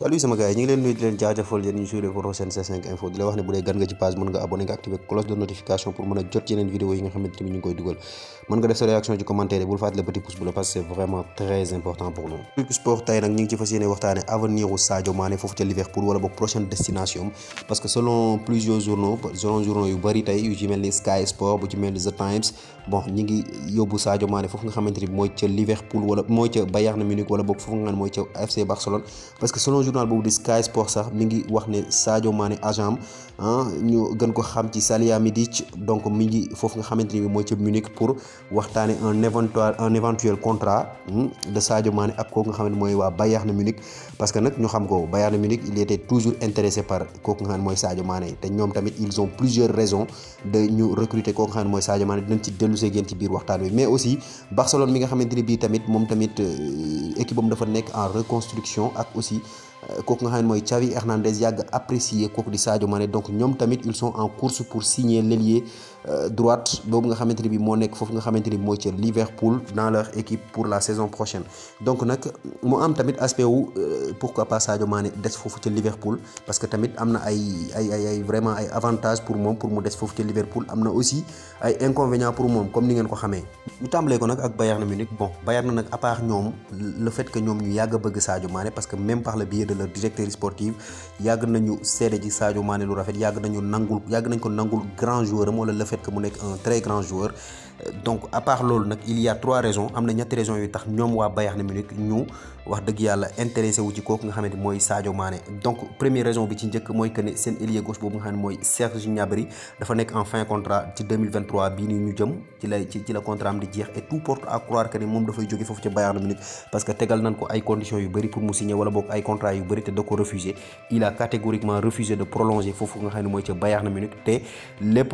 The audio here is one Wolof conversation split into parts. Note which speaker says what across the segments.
Speaker 1: salut sama gars yi ñu ngi leen nuyu di leen jaajëfal yéen ñu suivre votre chaîne C5 Info di la wax ne bu dee gan nga ci page mën nga abonné nga activer cloche de notification pour mën a jot yeneen vidéo yi nga xamante ni ñu ngi koy dugal mën nga def sa réaction ci commentaire yi bul fàtte le petit pouce bleu parce que c'est vraiment très important pour nous. Truc Sport tey nag ñu ngi ci fas yéene waxtaane avenir u Sadio Mané foofu ca Liverpool wala boog prochaine destination parce que selon plusieurs journaux yu bëri tey yu ci mel ni Sky Sport bu ci mel ni The Times bon ñi ngi yóbbu Sadio Mané foofu nga xamante ni mooy ca Liverpool wala mooy ca Bayern Munich wala boog foofu nga xam ne mooy ca FC Barcelone parce que selon journal boobu di Sky Sport sax mi ngi wax ne Sadio Mané agent ñu gën ko xam ci Salihamidzic donc mi ngi foofu nga xamante ni bi mooy ca Munich pour waxtaane un éventuel contrat de Sadio Mané ak kooku nga xam ne mooy waa Bayern Munich parce que nag ñu xam ko Bayern Munich il était toujours intéressé par kooku nga xam ne mooy Sadio Mané te ñoom tamit ils ont plusieurs raisons de ñu recruter kooku nga xam ne mooy Sadio Mané dinañ ci dellu see génn ci biir waxtaan wi mais aussi Barcelone mi nga xamante ni bii tamit moom tamit équipe am dafa nekk en reconstruction ak aussi kooku nga xam ne mooy Xavi Hernandez yàgg apprécié kooku di Sadio Mané donc ñoom tamit ils sont en course pour signer l'ailier droite boobu nga xamante ni bi moo nekk foofu nga xamante ni bi mooy ca Liverpool dans leur équipe pour la saison prochaine donc nag mu am tamit aspect wu pourquoi pas Sadio Mané des foofu ca Liverpool parce que tamit am na ay vraiment ay avantages pour moom pour mu des foofu ca Liverpool am na aussi ay inconvénients pour moom comme ni ngeen ko xamee ñu tàmbalee ko nag ak Bayern Munich bon Bayern nag à part ñoom le fait que ñoom ñu yàgg a bëgg Sadio Mané parce que même par le biais de leur directeur sportif yàgg nañu seede ci Sadio Mané lu rafet yàgg nañ ko nangul grand joueur am wala le fait que mu nekk un très grand joueur donc à part loolu nag il y a trois raisons am na ñetti raisons yu tax ñoom waa Bayern Munich ñu wax dëgg yàlla intéressé wu ci kooku nga xamante mooy Sadio Mané donc première raison bi ci njëkk mooy que ne seen ailier gauche boobu nga xam ne mooy Serge Gnabry dafa nekk en fin contrat ci 2023 bii nii ñu jëm ci la contrat am di jeex et tout porte à croire que ne moom dafay jóge foofu ca Bayern Munich parce que tegal nañ ko ay conditions yu bëri pour mu signer wala boog ay contrat yu bëri te da ko refusé il a catégoriquement refusé de prolonger foofu nga xam ne mooy ca Bayern Munich te lépp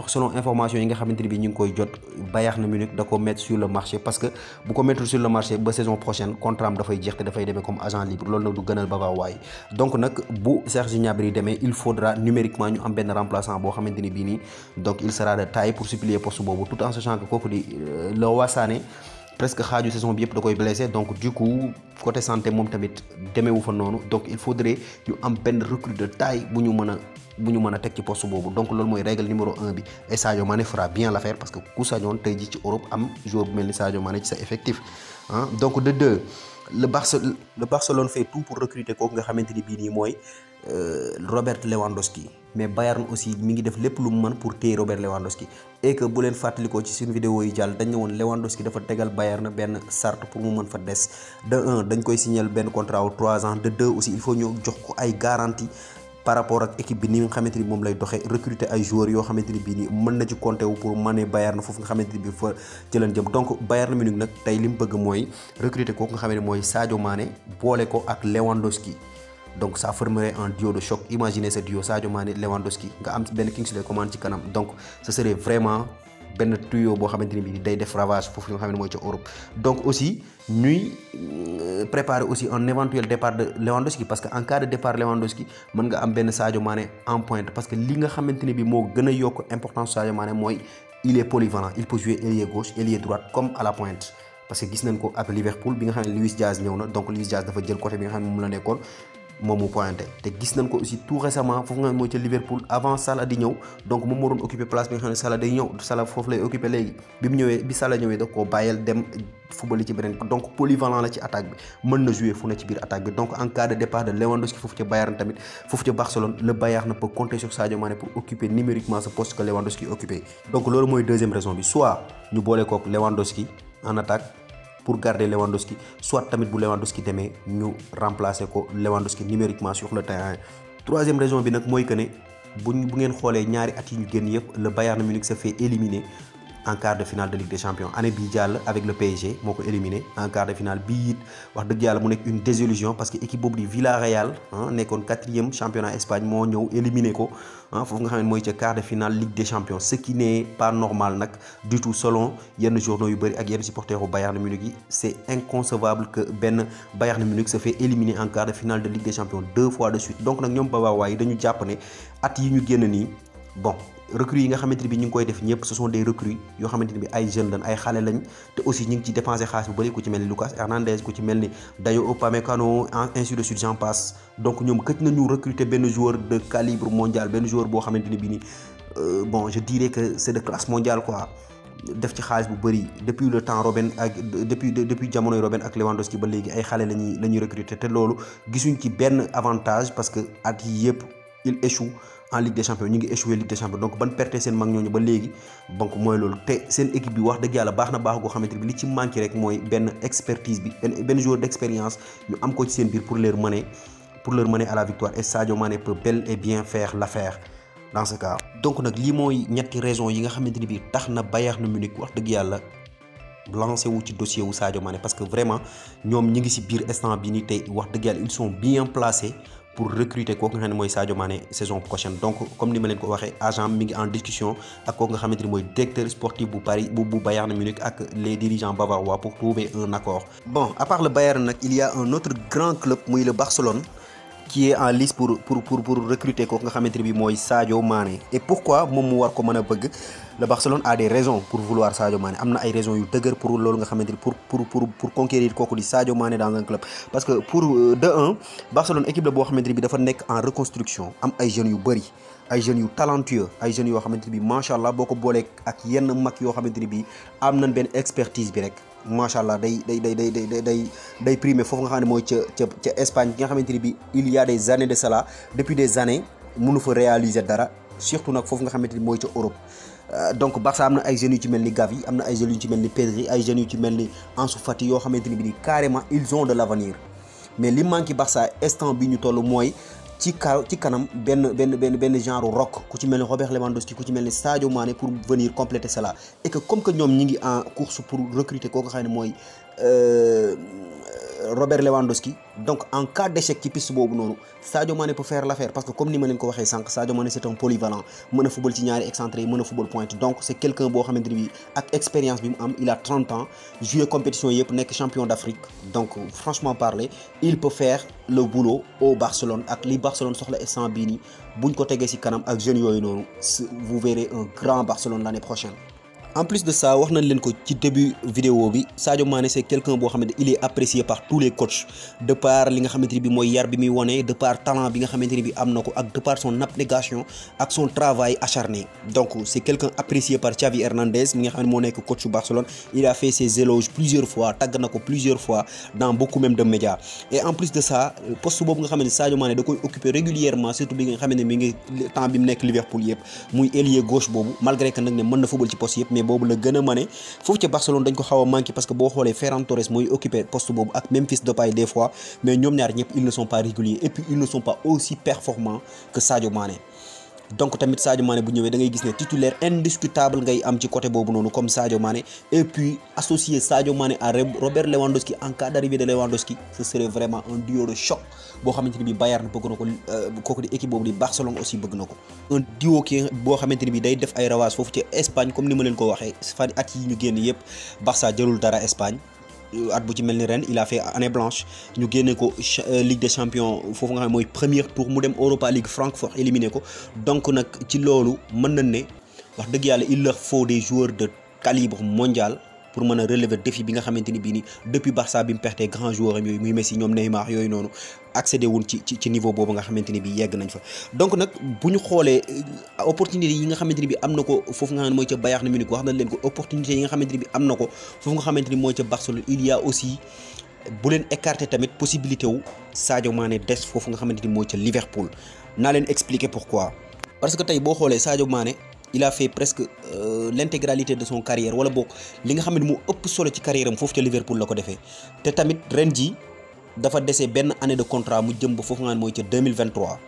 Speaker 1: selon information yi nga xamante ni bi ñu ngi koy jot Bayern Munich da ko mettre sur le marché parce que bu ko mettre sur le marché ba saison prochaine contrat am dafay jeex te dafay demee comme agent libre loolu nag du gënal Bavarois yi donc nag bu Serge Gnabry demee il faudra numériquement ñu am benn remplaçant boo xamante ni bii nii donc il sera de taille pour suppléer poste boobu tout en sachant que kooku di Leroy Sané presque xaaju saison bi yëpp da koy blessé donc du coup côté santé moom tamit demeewu fa noonu donc il faudrait ñu am benn recrue de taille bu ñu mën a teg ci poste boobu donc loolu mooy règle numéro 1 bi et Sadio Mané fera bien l'affaire parce que ku sañoon tey ji ci Europe am joueur bu mel ni Sadio Mané ci sa effectif donc de deux le Barcelone fait tout pour recruter kooku nga xamante ni bii nii mooy Robert Lewandowski mais Bayern aussi mi ngi def lépp lu mu mën pour téye Robert Lewandowski et que bu leen fàttalikoo ci suñu vidéo yi jàll dañ ne woon Lewandowski dafa tegal Bayern benn charte pour mu mën fa des de 1 dañ koy signaler benn contrat wu 3 ans de 2 aussi il faut ñu jox ko ay garantie par rapport ak équipe bi ni nga xamante ni moom lay doxee recruter ay joueurs yoo xamante ni bii nii mën na ci compter wu pour mané Bayern foofu nga xamante ni bii fa ci lañ jëm donc Bayern Munich nag tey li mu bëgg mooy recruter kooku nga xamante ni mooy Sadio Mané boole ko ak Lewandowski donc ça formerait un duo de choc imaginez ce duo Sadio Mané Lewandowski nga am benn Kingsley Coman ci kanam donc ce serait vraiment benn tuyau boo xamante ni bii day def ravage foofu nga xam ne mooy ca Europe donc aussi ñuy préparer aussi un éventuel départ de Lewandowski parce que en cas de départ Lewandowski mën nga am benn Sadio Mané en pointe parce que li nga xamante ni bi moo gën a yokk importance Sadio Mané mooy il est polyvalent il peut jouer ailier gauche ailier droite comme à la pointe parce que gis nañ ko ak Liverpool bi nga xam ne Luis Diaz ñëw na donc Luis Diaz dafa jël côté bi nga xam ne moom la nekkoon moom mu pointé te gis nañ ko aussi tout récemment foofu nga mooy ca Liverpool avant Salah di ñëw donc moom moo doon occupé place bi nga xam ne Salah day ñëw Salah foofu lay occupé léegi bi Salah ñëwee da koo bàyyil dem football ci beneen donc polyvalent la ci attaque bi mën na jouer fu ne ci biir attaque bi donc en cas de départ de Lewandowski foofu ca Bayern tamit foofu ca Barcelone le Bayern peut compter sur Sadio Mané pour occuper numériquement ce poste que Lewandowski occupé donc loolu mooy deuxième raison bi soit ñu boole kook Lewandowski en attaque pour garder Lewandowski soit tamit bu Lewandowski demee ñu remplacer ko Lewandowski numériquement sur le terrain troisième raison bi nag mooy que ne bu ngeen xoolee ñaari at yi ñu génn yëpp le Bayern Munich se fait éliminer en quart de finale de Ligue des Champions année bii jàll avec le PSG moo ko éliminé en quart de finale bii it wax dëgg yàlla mu nekk une désillusion parce que équipe boobu di Villarreal nekkoon 4e championnat Espagne moo ñëw éliminé ko foofu nga xam ne mooy ca quart de finale Ligue des Champions ce qui n'est pas normal nag du tout selon yenn journaux yu bëri ak yenn supporters u Bayern Munich yi c'est inconcevable que benn Bayern Munich se fait éliminer en quart de finale de Ligue des Champions 2 fois de suite donc nag ñoom Bavarois yi dañu jàpp ne at yi ñu génn nii bon recrues yi nga xamante ni bi ñu ngi koy def ñëpp ce sont des recrues yoo xamante ni bi ay jeunes lañ ay xale lañ te aussi ñu ngi ci dépensé xaalis bu bëri ku ci mel ni Lucas Hernandez ku ci mel ni Dayot Upamecano ainsi de suite j'en passe donc ñoom këj nañu recruter benn joueur de calibre mondial benn joueur boo xamante ni bi ni bon je dirais que c'est de classe mondiale quoi def ci xaalis bu bëri depuis le temps Robben ak depuis jamonoy Robben ak Lewandowski ba léegi ay xale la ñuy recruter te loolu gisuñ ci benn avantage parce que at yi yëpp il échoue en Ligue des Champions ñu ngi échoué Ligue des Champions donc ban perte seen mag ñooñu ba léegi donc mooy loolu te seen équipe bi wax dëgg yàlla baax na baax goo xamante ni bi li ci manqué rek mooy benn expertise bi benn joueur d'expérience ñu am ko ci seen biir pour leur mener à la victoire et Sadio Mané peut bel et bien faire l'affaire dans ce cas. donc nag lii mooy ñetti raison yi nga xamante ni bi tax na Bayern Munich wax dëgg yàlla lancé wu ci dossier wu Sadio Mané parce que vraiment ñoom ñi ngi ci biir instant bi ni tey wax dëgg yàlla ils sont bien placés pour recruter kooku nga xam ne mooy Sadio Mané saison prochaine donc comme ni ma leen ko waxee agent mi ngi en discussion ak kooku nga xamante ni mooy directeur sportif bu Paris bu Bayern Munich ak les dirigeants bavarois pour trouver un accord. bon à part le Bayern nag il y a un autre grand club muy le Barcelone qui est en lice pour recruter kooku nga xamante ni bi mooy Sadio Mané et pourquoi moom mu war ko mën a bëgg. le Barcelone a des raisons pour vouloir Sadio Mané am na ay raisons yu dëgër pour loolu nga xamante ni pour conquérir kooku di Sadio Mané dans un club parce que pour de un Barcelone équipe la boo xamante ni bi dafa nekk en reconstruction am ay jeunes yu bëri ay jeunes yu talentueux ay jeunes yoo xamante ni bi macha allah boo ko boolee ak yenn mag yoo xamante ni bi am nañ benn expertise bi rek macha allah day primer foofu nga xam ne mooy ca Espagne bi nga xamante ni bi il y a des années de cela depuis des années mënu fa réaliser dara surtout nag foofu nga xamante ni mooy ca Europe. donc Barça am na ay jeunes yu ci mel ni Gavi am na ay jeunes yu ci mel ni Pedri ay jeunes yu ci mel ni Ansu Fati yoo xamante ni bi ni carrément ils ont de l'avenir mais li manque Barça instant bi ñu toll mooy ci kanam benn genre rock ku ci mel ni Robert Lewandowski ku ci mel ni Sadio Mané pour venir compléter cela et que comme que ñoom ñi ngi en course pour recruter kooku nga xam ne mooy Robert Lewandowski donc en cas d'échec ci piste boobu noonu Sadio Mané peut faire l'affaire parce que comme ni ma leen ko waxee sànq Sadio Mané c'est un polyvalent mën a football ci ñaari excentré yi mën a football pointe donc c'est quelqu'un boo xamante ni bi ak expérience bi mu am il a 30 ans joué compétition yëpp nekk champion d'Afrique donc franchement parler il peut faire le boulot au Barcelone ak li Barcelone soxla instant bii nii buñ ko tegee ci kanam ak jeunes yooyu noonu vous verrez un grand Barcelone l'année prochaine. En plus de ça wax nañ leen ko ci début vidéo bi Sadio Mané c'est quelqu'un boo xamante il est apprécié par tous les coachs de par li nga xamante ni bi mooy yar bi muy wone de par talent bi nga xamante ni bi am na ko ak de par son abnégation ak son travail acharné donc c'est quelqu'un apprécié par Xavi Hernandez mi nga xam ne moo nekk coach Barcelone il a fait ses éloges plusieurs fois tagg na ko plusieurs fois dans beaucoup même de médias et en plus de ça poste boobu nga xamante ni Sadio Mané da koy occuper régulièrement surtout bi nga xamante ne mi ngi temps bi mu nekk Liverpool yëpp muy ailier gauche boobu malgré que nag ne mën na football ci poste yëpp mais boobu la gën a mane foofu ca Barcelone dañ ko xaw a manqué parce que boo xoolee Ferran Torres mooy occupé poste boobu ak Memphis Depay des fois mais ñoom ñaar ñëpp ils ne sont pas réguliers et puis ils ne sont pas aussi performants que Sadio Mané donc tamit Sadio Mané bu ñëwee da ngay gis ne titulaire indiscutable ngay am ci côté boobu noonu comme Sadio Mané et puis associer Sadio Mané à Robert Lewandowski en cas d'arrivée de Lewandowski ce serait vraiment un duo de choc boo xamante ni bi Bayern bëgg na ko kooku di équipe boobu di Barcelone aussi bëgg na ko un duo ki boo xamante ni bi day def ay ravage foofu ci Espagne comme ni ma leen ko waxee fan at yi ñu génn yëpp Barça jëlul dara Espagne at bu ci mel ni ren il a fait année blanche ñu génne ko Ligue des Champions foofu nga xam ne mooy premier tour mu dem Europa League Francfort éliminé ko donc nag ci loolu mën nañ ne wax dëgg yàlla il leur faut des joueurs de calibre mondial pour mën a relever défi bi nga xamante ni bii nii depuis Barça bi mu perte grand joueur am yooyu muy Messi ñoom Neymar yooyu noonu accédé wul ci niveau boobu nga xamante ni bii yegg nañ fa donc nag bu ñu xoolee opportunité yi nga xamante ni bi am na ko foofu nga xam ne mooy ca Bayern Munich wax nañ leen ko opportunité yi nga xamante ni bi am na ko foofu nga xamante ni mooy ca Barcelone il y a aussi bu leen écarter tamit possibilité wu Sadio Mané des foofu nga xamante ni mooy ca Liverpool naa leen expliquer pourquoi parce que tey boo xoolee Sadio Mané il a fait presque l'intégralité de son carrière wala boog li nga xam ne moo ëpp solo ci carrière am foofu ca Liverpool la ko defee te tamit ren ji dafa dese benn année de contrat mu jëm ba foofu nga xam ne mooy ca 2023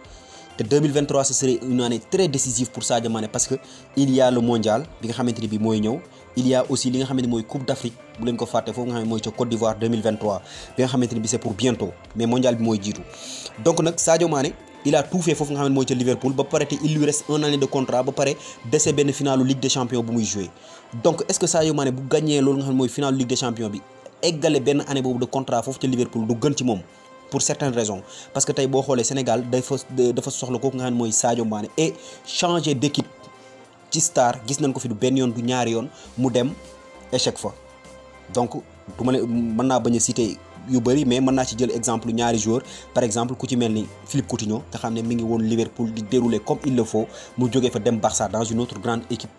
Speaker 1: te 2023 ce serait une année très décisive pour Sadio Mané parce que il y a le mondial bi nga xamante ni bi mooy ñëw il y a aussi li nga xamante ni mooy Coupe d'Afrique bu leen ko fàtte foofu nga xam ne mooy ca Côte d'Ivoire 2023 bi nga xamante ni bi c'est pour bientôt mais mondial bi mooy jiitu donc nag Sadio Mané il a tout fait foofu nga xam ne mooy ca Liverpool ba pare te il lui reste un année de contrat ba pare dese benn finalu Ligue des Champions bu muy joué donc est-ce que Sadio Mané bu gagné loolu nga xam ne mooy finalu Ligue des Champions bi eggale benn année boobu de contrat foofu ca Liverpool du gën ci moom pour certaines raisons parce que tey boo xoolee Sénégal dafa soxla kooku nga xam ne mooy Sadio Mané et changer d'équipe ci Star gis nañ ko fi du benn yoon du ñaari yoon mu dem échec fa donc du ma ne mën naa bañ a citer yu bëri mais mën naa ci jël exemple ñaari joueurs par exemple ku ci mel ni Philippe Coutinho nga xam ne mi ngi woon Liverpool di dérouler comme il le faut mu jógee fa dem Barça dans une autre grande équipe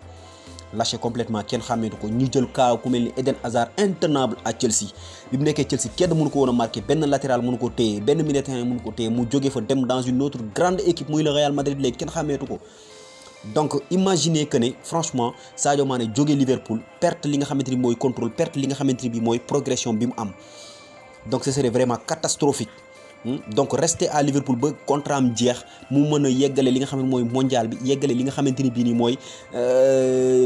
Speaker 1: lâché complètement kenn xàmmeetu ko. ñu jël kaaw ku mel ni Eden Hazard intenable à Chelsea bi mu nekkee Chelsea kenn mënu ko woon a marqué benn latéral mënu ko téye benn milieu de terrain mënu ko téye mu jógee fa dem dans une autre grande équipe muy le Real Madrid léegi kenn xàmmeetu ko. donc imaginez que ne franchement Sadio Mané jóge Liverpool perte li nga xamante ni mooy contrôle perte li nga xamante ni bi mooy progression bi mu am donc ce serait vraiment catastrophique. donc rester à Liverpool ba contrat am jeex mu mën a yeggale li nga xam ne mooy mondial bi yeggale li nga xamante ni bii nii mooy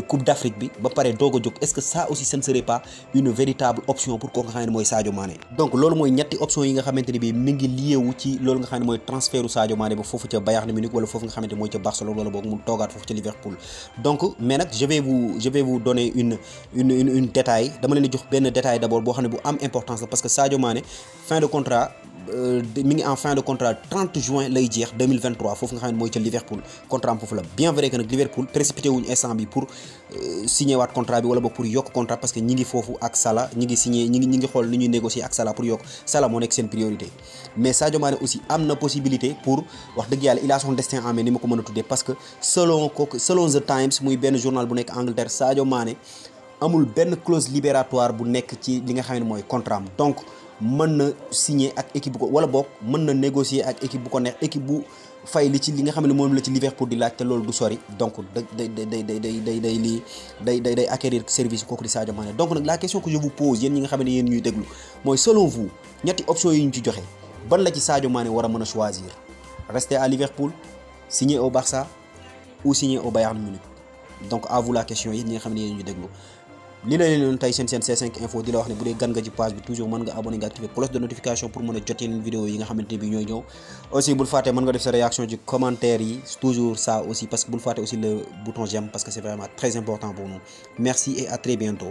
Speaker 1: Coupe d'Afrique bi ba pare doog a jóg est-ce que ça aussi ce ne serait pas une véritable option pour kooku nga xam ne mooy Sadio Mané. donc loolu mooy ñetti option yi nga xamante ni bii mi ngi lié wu ci loolu nga xam ne mooy transfertu Sadio Mané ba foofu ca Bayern Munich wala foofu nga xamante ni mooy ca Barcelone wala boog mu toogaat foofu ca Liverpool. donc mais nag je vais vous donner une détail dama leen di jox benn détail d'abord boo xam ne bu am importance la parce que Sadio Mané fin de contrat. mi ngi en fin de contrat 30 juin lay jeex 2023 foofu nga xam ne mooy ca Liverpool contrat am foofu la bien vrai que nag Liverpool précipité wuñu instant bi pour signer waat contrat bi wala boog pour yokk contrat parce que ñi ngi foofu ak Salah ñi ngi signé ñi ngi xool ni ñuy négocier ak Salah pour yokk Salah moo nekk seen priorité mais Sadio Mané aussi am na possibilité pour wax dëgg yàlla il a son destin en main ni ma ko mën a tuddee parce que selon The Times muy benn journal bu nekk Angleterre Sadio Mané amul benn clause libératoire bu nekk ci li nga xam ne mooy contrat am donc mën na signer ak équipe bu ko wala boog mën na négocier ak équipe bu ko neex équipe bu fay li ci li nga xam ne moom la ci Liverpool di laaj te loolu du sori donc day acquérir service kooku di Sadio Mané donc nag la question que je vous pose yéen ñi nga xam ne yéen ñuy déglu mooy selon vous ñetti options yi ñu ci joxe ban la ci Sadio Mané war a mën a choisir rester à Liverpool signer au Barça ou signer au Bayern Munich donc à vous la question yéen ñi nga xam ne yéen ñuy déglu. li la leen tey seen C5 info di la wax ne bu dee gan nga ci page bi toujours mën nga abonné nga activer cloche de notification pour mën a jot yeneen vidéo yi nga xamante ne bi ñooy ñëw aussi bul fàtte mën nga def sa réaction ci commentaire yi toujours ça aussi parce que bul fàtte aussi le bouton j'aime parce que c'est vraiment très important pour nous merci et à très bientôt.